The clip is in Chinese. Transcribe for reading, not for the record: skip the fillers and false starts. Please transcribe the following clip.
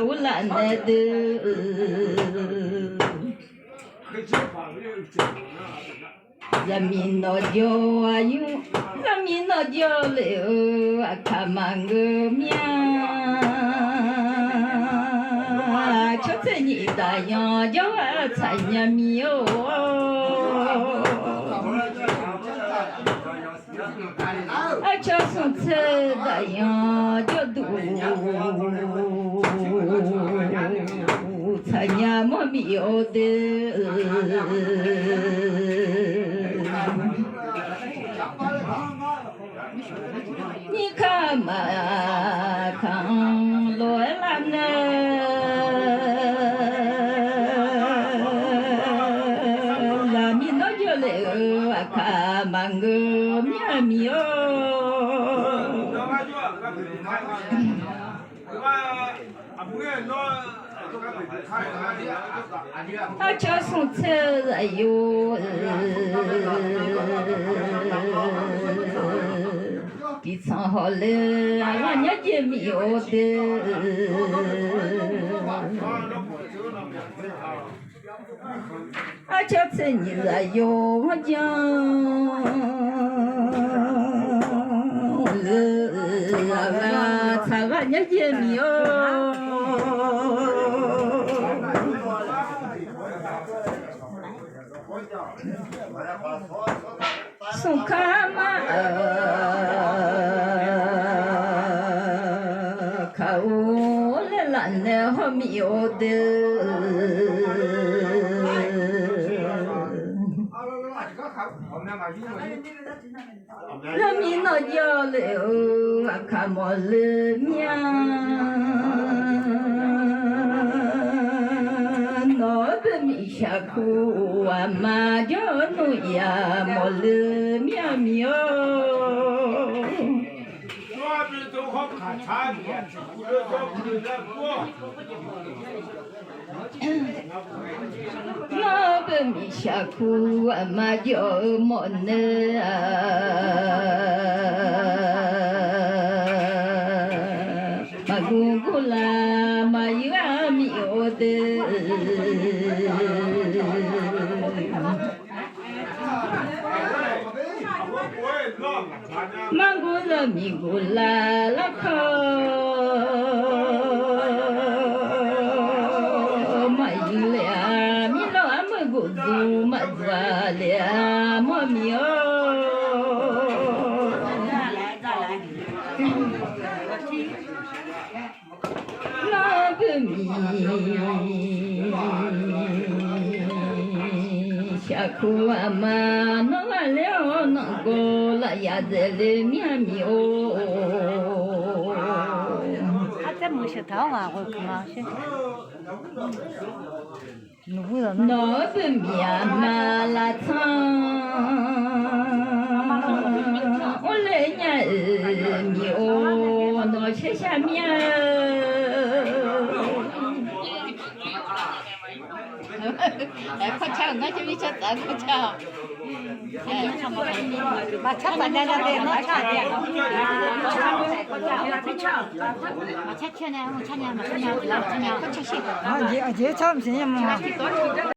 乌兰那的，人民老家啊有，人民老家了啊看满个面，瞧这你大洋叫啊参加没有？啊，叫上车大洋叫多。参加么没有的，你看嘛看罗兰呢，拉米那就来看满个面没有。他叫上车哎呦，比唱好了，俺家也没有的。他叫车你哎呦，我讲俺家也没有。送卡嘛，看我来烂的好没有的，人民老家了看么了面。米下苦啊，妈叫奴呀，莫了苗苗。老个米下苦啊，妈叫莫呢啊，妈姑姑啦，妈有啊没有的。芒果了米果啦啦口，没有了米老阿没果子，没做了没米哦。那个米下苦啊嘛，弄完了弄过了呀，这里面米哦。他在木石头啊，我看嘛是。那个面嘛拉长，我来年米哦，那些下面。哎，快抢，我就没抢到，快抢！哎，马抢半天的，马抢的，马抢呢，我抢呢，马抢呢，快抢些！啊，也抢不行嘛。